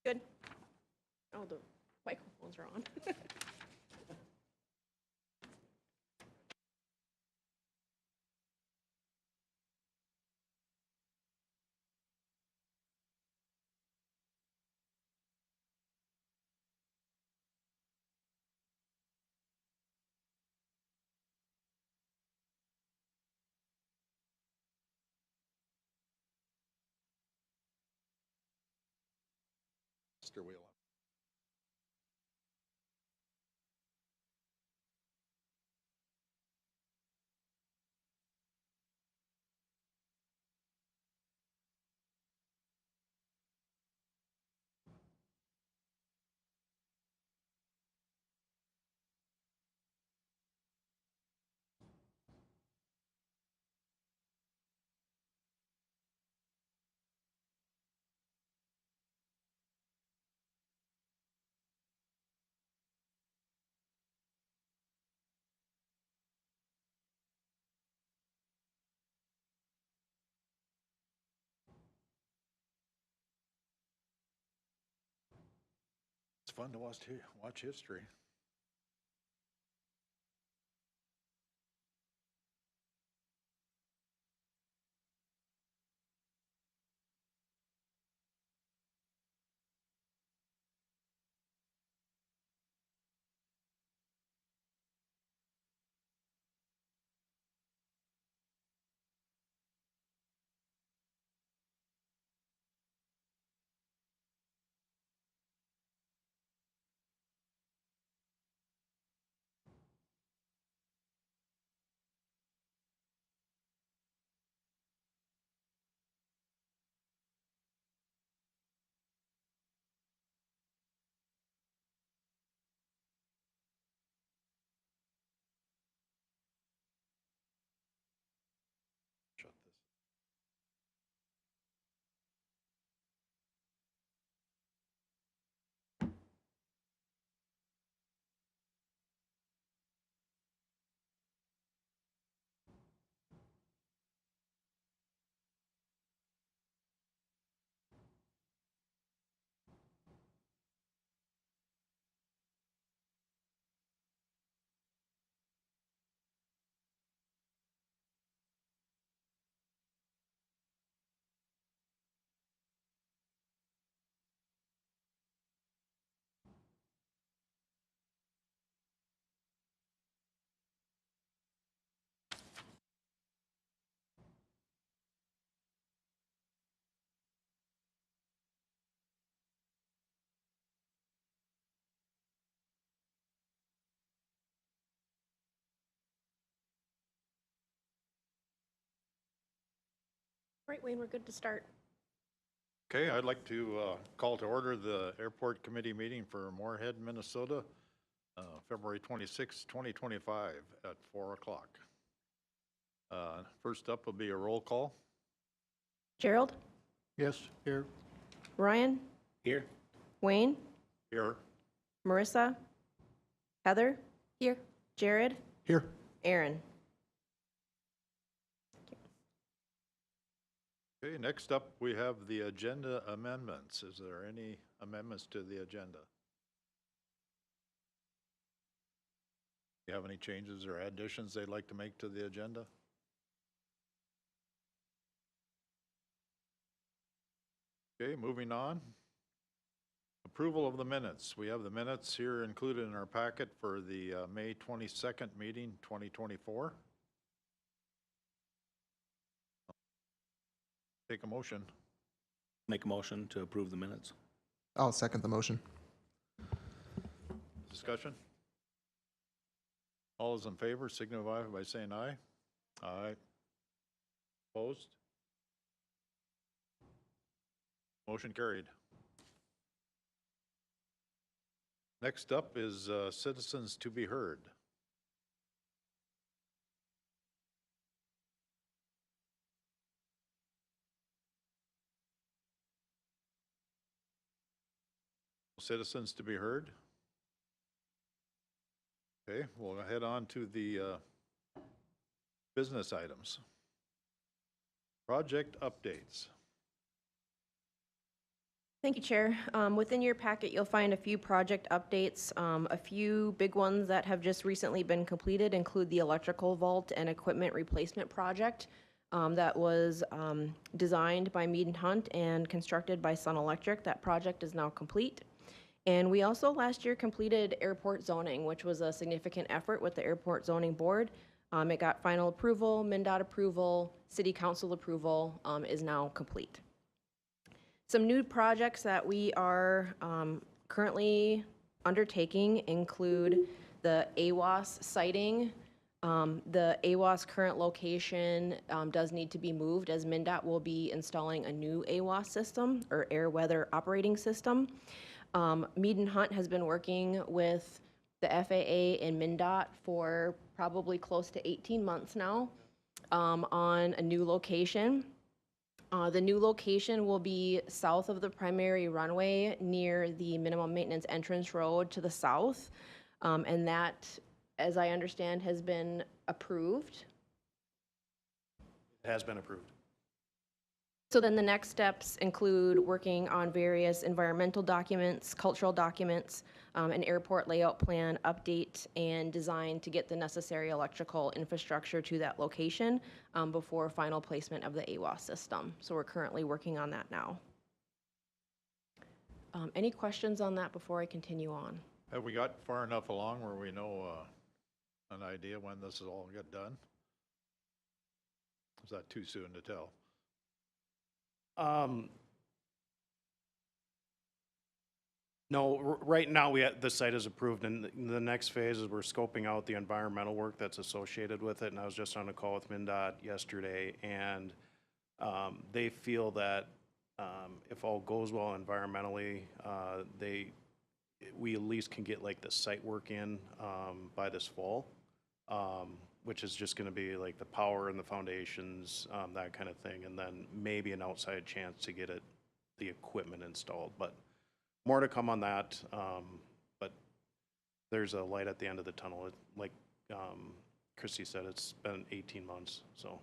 Good. Oh, the microphones are on. Steer wheel up. It's fun to watch history. Shut this. Right, Wayne, we're good to start. Okay, I'd like to call to order the Airport Committee meeting for Moorhead, Minnesota, February 26, 2025 at 4 o'clock. First up will be a roll call. Gerald? Yes, here. Ryan? Here. Wayne? Here. Marissa? Heather? Here. Jared? Here. Aaron? Okay, next up, we have the agenda amendments. Is there any amendments to the agenda? Do you have any changes or additions they'd like to make to the agenda? Okay, moving on. Approval of the minutes. We have the minutes here included in our packet for the May 22nd meeting, 2024. Take a motion. Make a motion to approve the minutes. I'll second the motion. Discussion? All those in favor signify by saying aye. Aye. Opposed? Motion carried. Next up is citizens to be heard. Citizens to be heard. Okay, we'll head on to the business items. Project updates. Thank you, Chair. Within your packet, you'll find a few project updates. A few big ones that have just recently been completed include the electrical vault and equipment replacement project that was designed by Mead and Hunt and constructed by Sun Electric. That project is now complete. And we also last year completed airport zoning, which was a significant effort with the Airport Zoning Board. It got final approval, MnDOT approval, City Council approval, is now complete. Some new projects that we are currently undertaking include the AWAS siting. The AWAS current location does need to be moved as MnDOT will be installing a new AWAS system or air weather operating system. Mead and Hunt has been working with the FAA and MnDOT for probably close to 18 months now on a new location. The new location will be south of the primary runway near the minimum maintenance entrance road to the south. And that, as I understand, has been approved. It has been approved. So then the next steps include working on various environmental documents, cultural documents, an airport layout plan update and design to get the necessary electrical infrastructure to that location before final placement of the AWAS system. So we're currently working on that now. Any questions on that before I continue on? Have we got far enough along where we know an idea when this is all get done? Is that too soon to tell? No, right now the site is approved, and the next phase is we're scoping out the environmental work that's associated with it. And I was just on a call with MnDOT yesterday, and they feel that if all goes well environmentally, we at least can get like the site work in by this fall, which is just going to be like the power and the foundations, that kind of thing, and then maybe an outside chance to get the equipment installed. But more to come on that, but there's a light at the end of the tunnel. Like Christy said, it's been 18 months, so.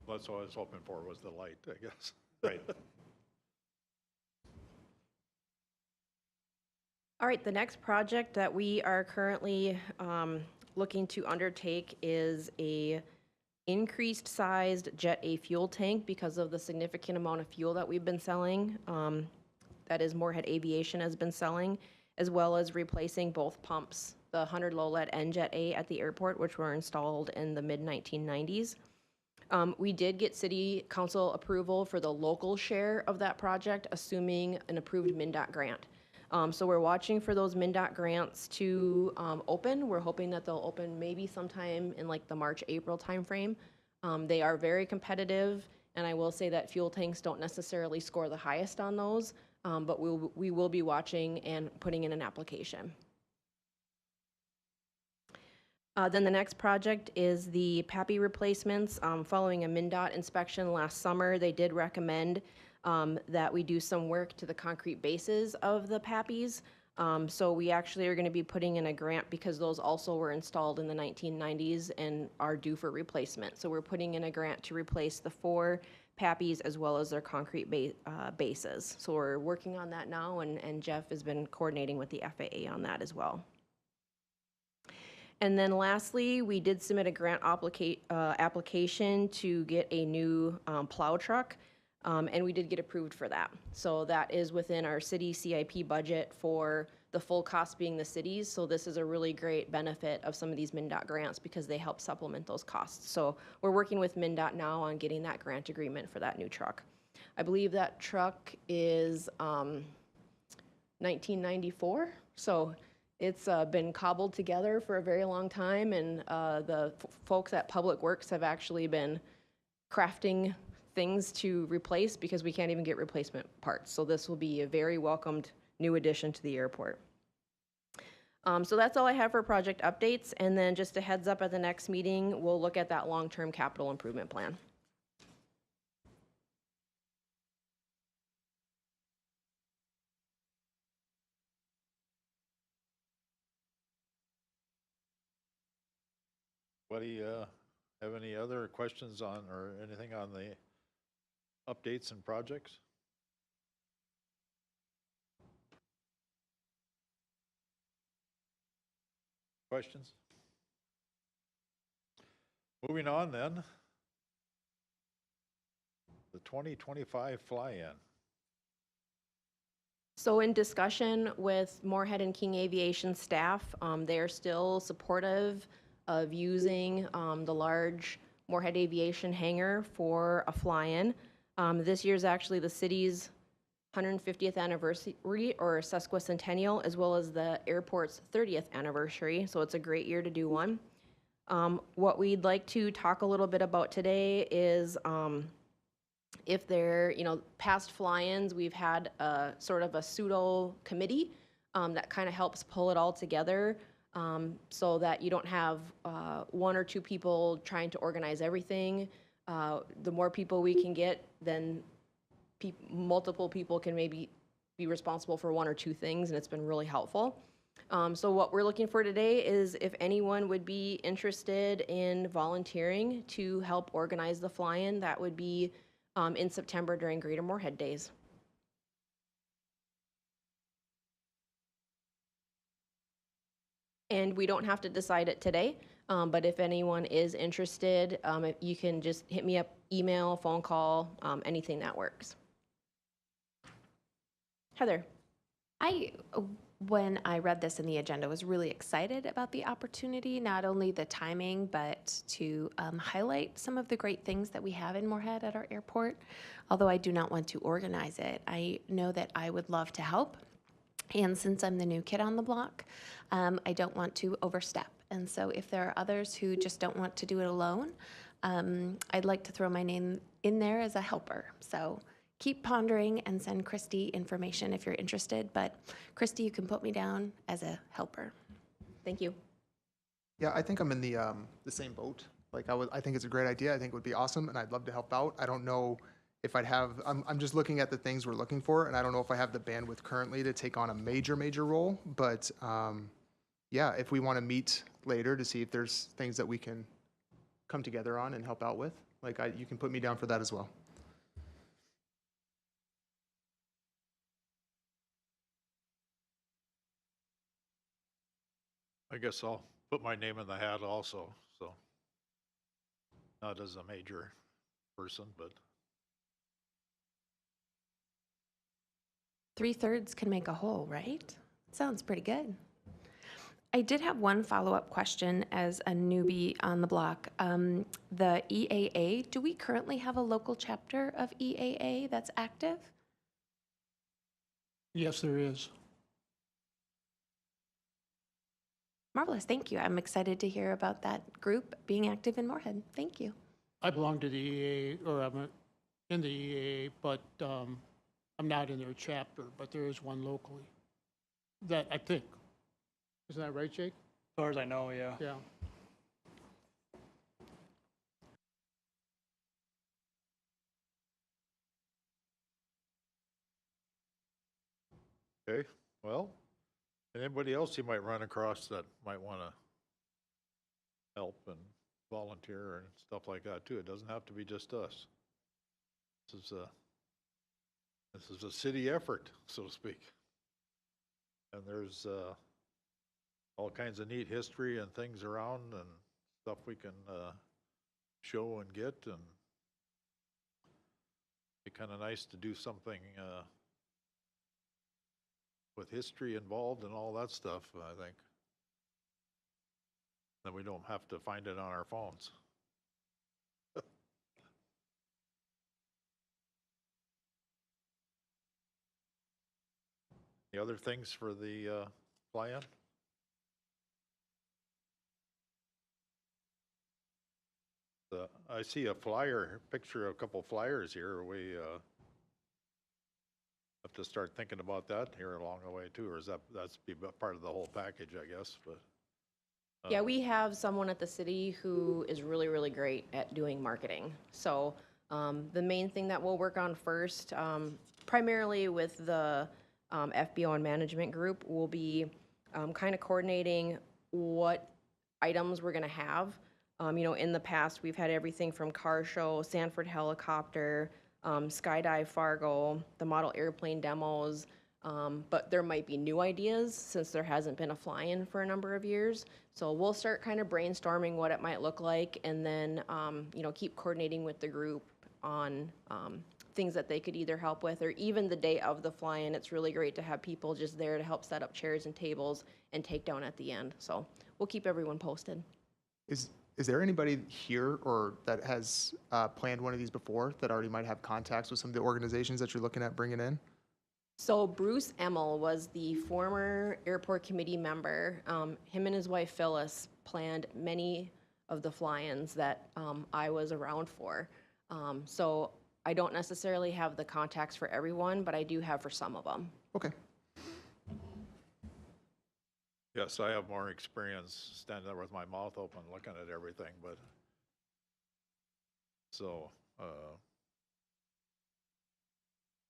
That's what I was hoping for, was the light, I guess. Right. All right, the next project that we are currently looking to undertake is a increased sized Jet A fuel tank because of the significant amount of fuel that we've been selling. That is Moorhead Aviation has been selling, as well as replacing both pumps, the 100 low lead and Jet A at the airport, which were installed in the mid-1990s. We did get city council approval for the local share of that project, assuming an approved MnDOT grant. So we're watching for those MnDOT grants to open. We're hoping that they'll open maybe sometime in like the March, April timeframe. They are very competitive, and I will say that fuel tanks don't necessarily score the highest on those, but we will be watching and putting in an application. Then the next project is the PAPI replacements. Following a MnDOT inspection last summer, they did recommend that we do some work to the concrete bases of the PAPIs. So we actually are going to be putting in a grant because those also were installed in the 1990s and are due for replacement. So we're putting in a grant to replace the 4 PAPIs as well as their concrete bases. So we're working on that now, and Jeff has been coordinating with the FAA on that as well. And then lastly, we did submit a grant application to get a new plow truck, and we did get approved for that. So that is within our city CIP budget for the full cost being the city's. So this is a really great benefit of some of these MnDOT grants because they help supplement those costs. So we're working with MnDOT now on getting that grant agreement for that new truck. I believe that truck is 1994. So it's been cobbled together for a very long time, and the folks at Public Works have actually been crafting things to replace because we can't even get replacement parts. So this will be a very welcomed new addition to the airport. So that's all I have for project updates, and then just a heads up, at the next meeting, we'll look at that long-term capital improvement plan. Anybody have any other questions on or anything on the updates and projects? Questions? Moving on then. The 2025 fly-in. So in discussion with Moorhead and King Aviation staff, they are still supportive of using the large Moorhead Aviation hangar for a fly-in. This year's actually the city's 150th anniversary or sesquicentennial, as well as the airport's 30th anniversary. So it's a great year to do one. What we'd like to talk a little bit about today is if they're, past fly-ins, we've had a sort of a pseudo committee that kind of helps pull it all together so that you don't have one or two people trying to organize everything. The more people we can get, then multiple people can maybe be responsible for one or two things, and it's been really helpful. So what we're looking for today is if anyone would be interested in volunteering to help organize the fly-in, that would be in September during Greater Moorhead Days. And we don't have to decide it today, but if anyone is interested, you can just hit me up, email, phone call, anything that works. Heather. When I read this in the agenda, was really excited about the opportunity, not only the timing, but to highlight some of the great things that we have in Moorhead at our airport. Although I do not want to organize it, I know that I would love to help. And since I'm the new kid on the block, I don't want to overstep. And so if there are others who just don't want to do it alone, I'd like to throw my name in there as a helper. So keep pondering and send Christy information if you're interested. But Christy, you can put me down as a helper. Thank you. Yeah, I think I'm in the same boat. Like I think it's a great idea. I think it would be awesome, and I'd love to help out. I don't know if I'd have. I'm just looking at the things we're looking for, and I don't know if I have the bandwidth currently to take on a major role. But yeah, if we want to meet later to see if there's things that we can come together on and help out with, you can put me down for that as well. I guess I'll put my name in the hat also, so. Not as a major person, but 3/3 can make a whole, right? Sounds pretty good. I did have one follow-up question as a newbie on the block. The EAA, do we currently have a local chapter of EAA that's active? Yes, there is. Marvelous, thank you. I'm excited to hear about that group being active in Moorhead. Thank you. I belong to the EA, or I'm in the EA, but I'm not in their chapter, but there is one locally. That, I think. Isn't that right, Jake? As far as I know, yeah. Yeah. okay, well, anybody else you might run across that might want to help and volunteer and stuff like that too. It doesn't have to be just us. This is a city effort, so to speak. And there's all kinds of neat history and things around and stuff we can show and get, and it'd be kind of nice to do something with history involved and all that stuff, I think. Then we don't have to find it on our phones. The other things for the fly-in? I see a flyer, picture of a couple flyers here. We have to start thinking about that here along the way too, or is that's be part of the whole package, I guess, but. Yeah, we have someone at the city who is really, really great at doing marketing. So the main thing that we'll work on first, primarily with the FBO and management group, will be kind of coordinating what items we're going to have. In the past, we've had everything from car show, Sanford helicopter, skydive Fargo, the model airplane demos, But there might be new ideas since there hasn't been a fly-in for a number of years. So we'll start kind of brainstorming what it might look like and then, keep coordinating with the group on things that they could either help with or even the day of the fly-in. It's really great to have people just there to help set up chairs and tables and take down at the end. So we'll keep everyone posted. Is there anybody here or that has planned one of these before that already might have contacts with some of the organizations that you're looking at bringing in? So Bruce Emmel was the former airport committee member. Him and his wife Phyllis planned many of the fly-ins that I was around for. So I don't necessarily have the contacts for everyone, but I do have for some of them. Okay. Yes, I have more experience standing there with my mouth open, looking at everything, but, so,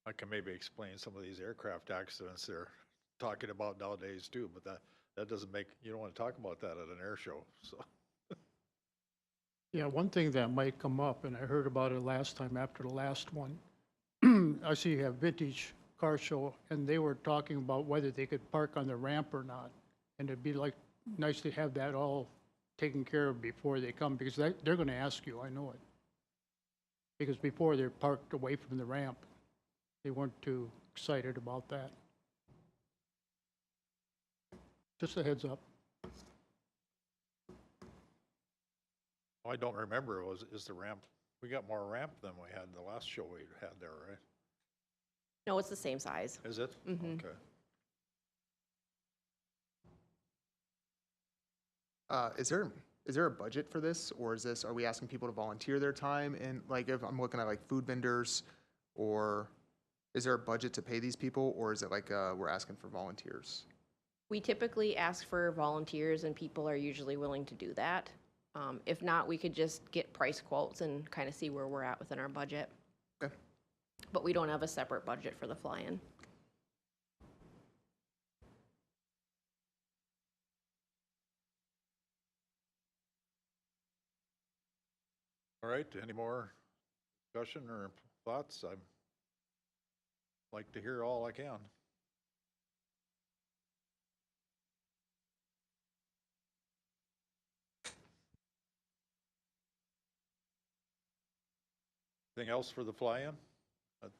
I can maybe explain some of these aircraft accidents they're talking about nowadays too, but that doesn't make, you don't want to talk about that at an air show, so. Yeah, one thing that might come up, and I heard about it last time after the last one. I see you have Vintage Car Show, and they were talking about whether they could park on the ramp or not. And it'd be like, nice to have that all taken care of before they come, because they're gonna ask you, I know it. Because before they're parked away from the ramp. They weren't too excited about that. Just a heads up. I don't remember, is the ramp, we got more ramp than we had the last show we had there, right? No, it's the same size. Is it? Mhm. Okay. Is there a budget for this, or are we asking people to volunteer their time? And like, if I'm looking at like food vendors, or is there a budget to pay these people, or is it like we're asking for volunteers? We typically ask for volunteers and people are usually willing to do that. If not, we could just get price quotes and kind of see where we're at within our budget. Okay. But we don't have a separate budget for the fly-in. All right, any more discussion or thoughts? I'd like to hear all I can. Anything else for the fly-in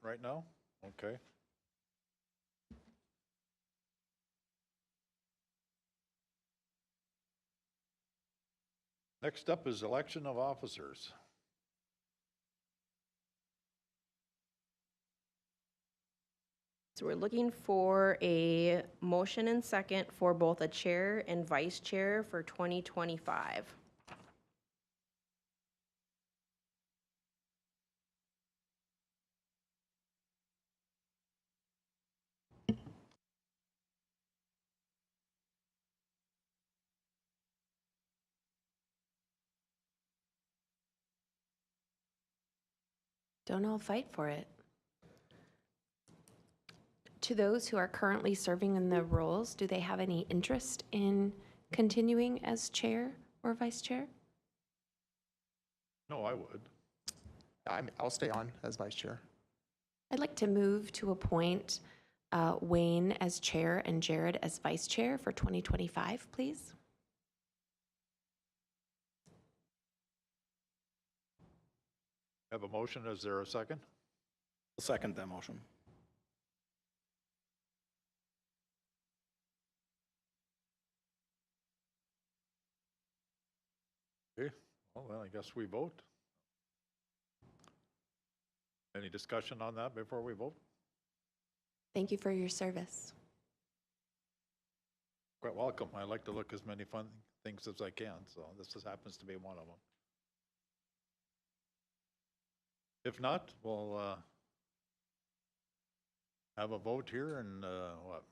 right now? Okay. Next up is election of officers. So we're looking for a motion and second for both a chair and vice chair for 2025. Don't all fight for it. To those who are currently serving in the roles, do they have any interest in continuing as chair or vice chair? No, I would. I'll stay on as vice chair. I'd like to move to appoint Wayne as chair and Jared as vice chair for 2025, please. Have a motion, is there a second? I'll second that motion. Okay, well, then I guess we vote. Any discussion on that before we vote? Thank you for your service. Quite welcome. I like to look as many fun things as I can, so this happens to be one of them. If not, we'll have a vote here and what?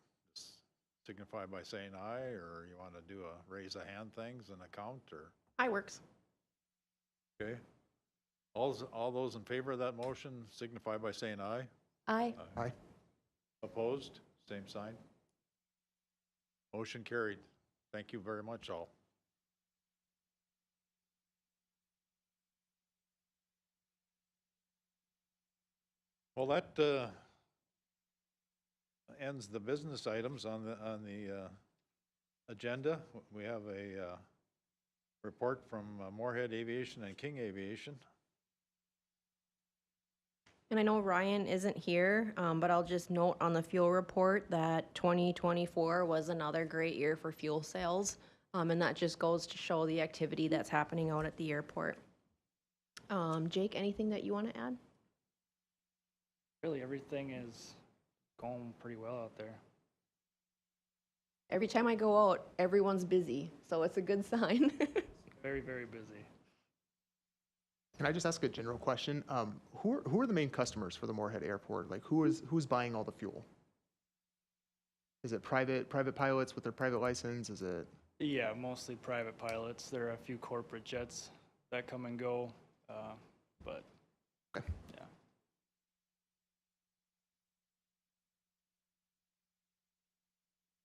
Signify by saying aye, or you want to do a raise a hand things and a count, or? Aye works. Okay. All those in favor of that motion signify by saying aye. Aye. Aye. Opposed? Same sign. Motion carried. Thank you very much, all. Well, that ends the business items on the agenda. We have a report from Moorhead Aviation and King Aviation. And I know Ryan isn't here, but I'll just note on the fuel report that 2024 was another great year for fuel sales. And that just goes to show the activity that's happening out at the airport. Jake, anything that you want to add? Really, everything is going pretty well out there. Every time I go out, everyone's busy, so it's a good sign. Very, very busy. Can I just ask a general question? Who are the main customers for the Moorhead Airport? Like, who's buying all the fuel? Is it private pilots with their private license? Is it? Yeah, mostly private pilots. There are a few corporate jets that come and go, but Okay. yeah.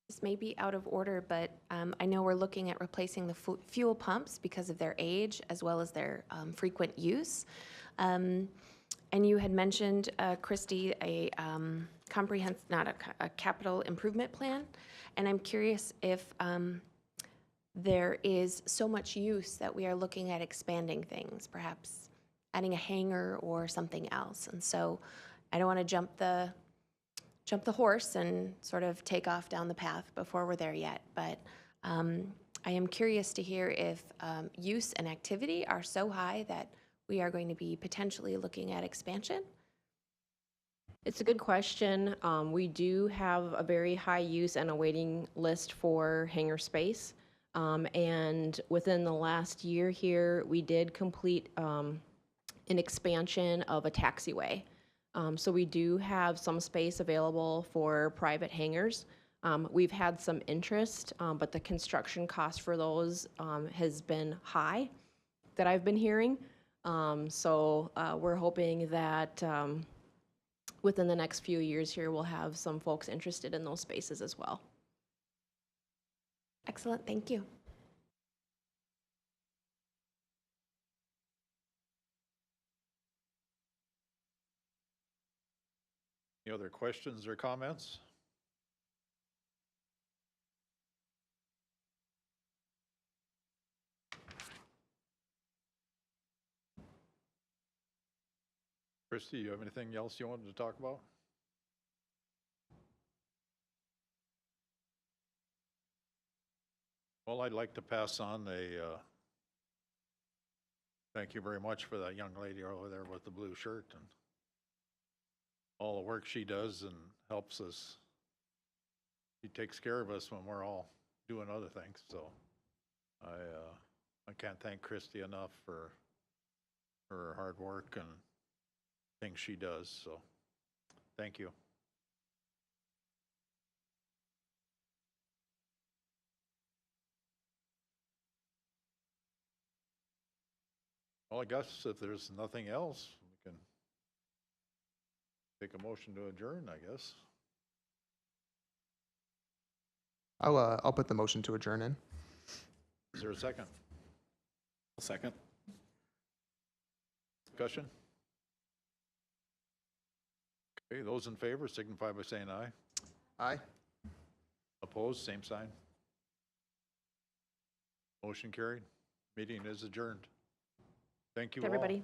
This may be out of order, but I know we're looking at replacing the fuel pumps because of their age as well as their frequent use. And you had mentioned, Christy, a comprehensive, not a capital improvement plan. And I'm curious if there is so much use that we are looking at expanding things, perhaps adding a hangar or something else. And so I don't want to jump the horse and sort of take off down the path before we're there yet. But I am curious to hear if use and activity are so high that we are going to be potentially looking at expansion. It's a good question. We do have a very high use and a waiting list for hangar space. And within the last year here, we did complete an expansion of a taxiway. So we do have some space available for private hangars. We've had some interest, but the construction cost for those has been high that I've been hearing. So we're hoping that within the next few years here, we'll have some folks interested in those spaces as well. Excellent, thank you. Any other questions or comments? Christy, you have anything else you wanted to talk about? Well, I'd like to pass on a thank you very much for that young lady over there with the blue shirt and all the work she does and helps us. She takes care of us when we're all doing other things. So I can't thank Christy enough for her hard work and things she does. So thank you. Well, I guess if there's nothing else, we can take a motion to adjourn, I guess. I'll put the motion to adjourn in. Is there a second? Second. Discussion? Okay, those in favor signify by saying aye. Aye. Opposed, same sign. Motion carried. Meeting is adjourned. Thank you all. Everybody.